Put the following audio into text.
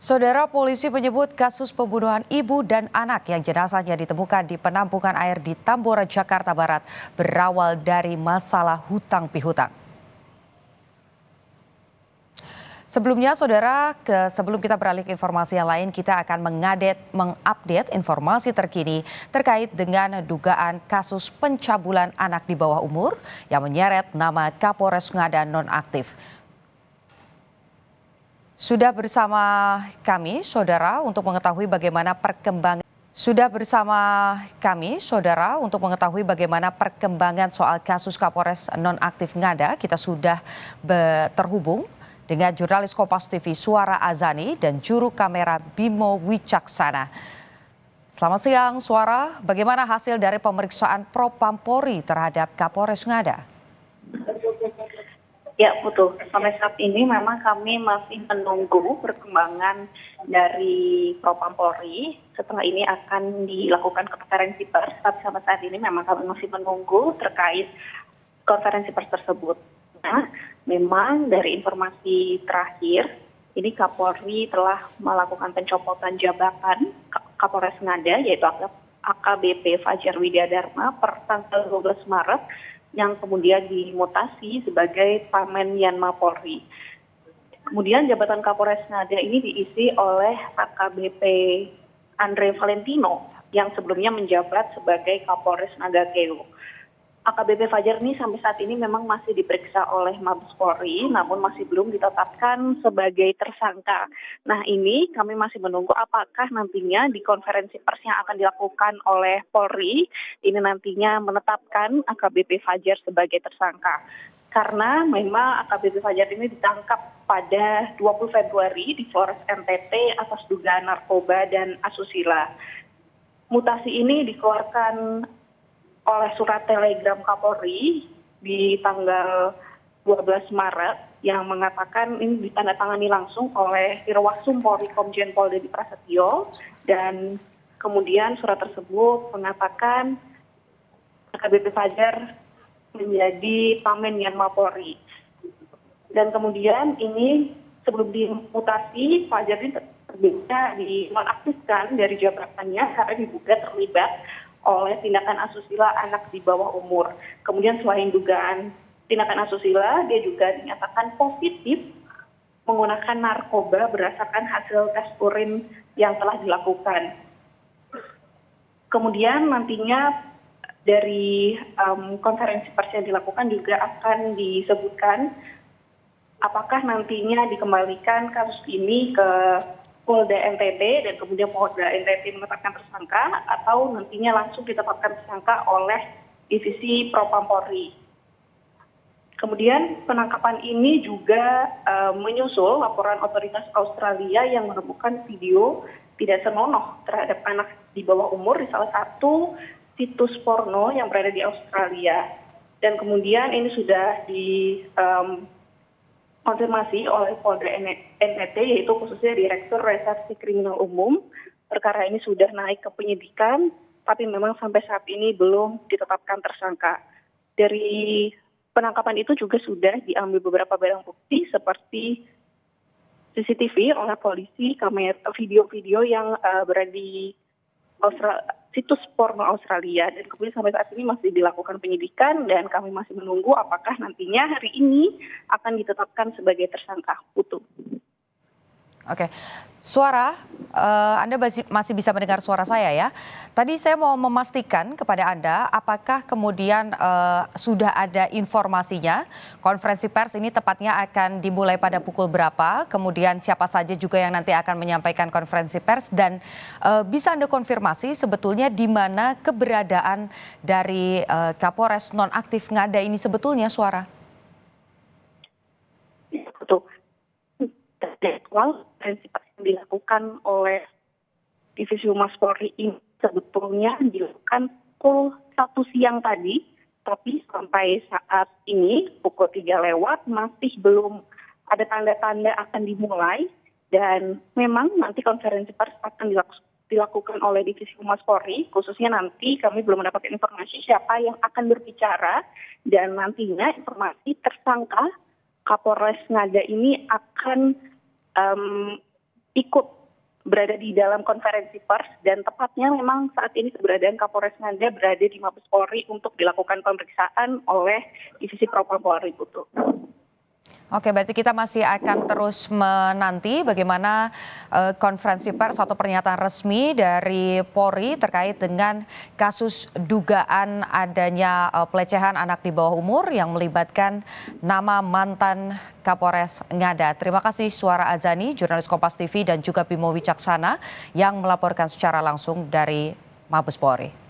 Saudara polisi menyebut kasus pembunuhan ibu dan anak yang jenazahnya ditemukan di penampungan air di Tambora, Jakarta Barat berawal dari masalah hutang pihutang. Sebelumnya, saudara, sebelum kita beralih ke informasi yang lain, kita akan mengupdate informasi terkini terkait dengan dugaan kasus pencabulan anak di bawah umur yang menyeret nama Kapolres Ngada nonaktif. Sudah bersama kami, saudara, untuk mengetahui bagaimana perkembangan soal kasus Kapolres nonaktif Ngada. Kita sudah terhubung dengan jurnalis Kompas TV Suara Azani dan juru kamera Bimo Wicaksana. Selamat siang, Suara. Bagaimana hasil dari pemeriksaan Propampori terhadap Kapolres Ngada? Ya, betul. Sampai saat ini memang kami masih menunggu perkembangan dari Propampori. Setelah ini akan dilakukan konferensi pers, tapi sampai saat ini memang kami masih menunggu terkait konferensi pers tersebut. Nah, memang dari informasi terakhir, ini Kapolri telah melakukan pencopotan jabatan Kapolres Ngada, yaitu AKBP Fajar Widyadharma per tanggal 12 Maret, yang kemudian dimutasi sebagai Pamen Yanma Polri. Kemudian jabatan Kapolres Ngada ini diisi oleh AKBP Andre Valentino yang sebelumnya menjabat sebagai Kapolres Nagakeo. AKBP Fajar ini sampai saat ini memang masih diperiksa oleh Mabes Polri, namun masih belum ditetapkan sebagai tersangka. Nah, ini kami masih menunggu apakah nantinya di konferensi pers yang akan dilakukan oleh Polri, ini nantinya menetapkan AKBP Fajar sebagai tersangka. Karena memang AKBP Fajar ini ditangkap pada 20 Februari di Flores NTT atas dugaan narkoba dan asusila. Mutasi ini dikeluarkan oleh surat telegram Kapolri di tanggal 12 Maret yang mengatakan ini ditandatangani langsung oleh Irwasum Polri Komjen Pol Dedi Prasetyo, dan kemudian surat tersebut mengatakan AKBP Fajar menjadi Pamen Yanma Polri. Dan kemudian ini sebelum dimutasi, Fajar ini bisa dinonaktifkan dari jabatannya karena diduga terlibat oleh tindakan asusila anak di bawah umur. Kemudian selain dugaan tindakan asusila, dia juga dinyatakan positif menggunakan narkoba berdasarkan hasil tes urin yang telah dilakukan. Kemudian nantinya dari konferensi pers yang dilakukan juga akan disebutkan apakah nantinya dikembalikan kasus ini ke Polda NTT dan kemudian Polda NTT menetapkan tersangka, atau nantinya langsung ditetapkan tersangka oleh divisi Propampori. Kemudian penangkapan ini juga menyusul laporan otoritas Australia yang menemukan video tidak senonoh terhadap anak di bawah umur di salah satu situs porno yang berada di Australia. Dan kemudian ini sudah konfirmasi oleh Polda NTT, yaitu khususnya Direktur Reserse Kriminal Umum. Perkara ini sudah naik ke penyidikan, tapi memang sampai saat ini belum ditetapkan tersangka. Dari penangkapan itu juga sudah diambil beberapa barang bukti seperti CCTV oleh polisi, kamera video-video yang berada di situs porno Australia, dan kemudian sampai saat ini masih dilakukan penyidikan dan kami masih menunggu apakah nantinya hari ini akan ditetapkan sebagai tersangka. Putu. Oke, Suara, Anda masih bisa mendengar suara saya ya. Tadi saya mau memastikan kepada Anda apakah kemudian sudah ada informasinya konferensi pers ini tepatnya akan dimulai pada pukul berapa, kemudian siapa saja juga yang nanti akan menyampaikan konferensi pers, dan bisa Anda konfirmasi sebetulnya di mana keberadaan dari Kapolres nonaktif Ngada ini sebetulnya, Suara? Betul. Jadwal konferensi pers yang dilakukan oleh Divisi Humas Polri ini sebetulnya dilakukan pukul 1 siang tadi, tapi sampai saat ini pukul 3 lewat masih belum ada tanda-tanda akan dimulai, dan memang nanti konferensi pers akan dilakukan oleh Divisi Humas Polri, khususnya nanti kami belum mendapatkan informasi siapa yang akan berbicara, dan nantinya informasi tersangka Kapolres Ngada ini akan ikut berada di dalam konferensi pers dan tepatnya memang saat ini keberadaan Kapolres Ngada berada di Mabes Polri untuk dilakukan pemeriksaan oleh Divisi Propam Polri, Putu. Oke, berarti kita masih akan terus menanti bagaimana konferensi pers atau pernyataan resmi dari Polri terkait dengan kasus dugaan adanya pelecehan anak di bawah umur yang melibatkan nama mantan Kapolres Ngada. Terima kasih Suara Azani, jurnalis Kompas TV dan juga Bimo Wicaksana yang melaporkan secara langsung dari Mabes Polri.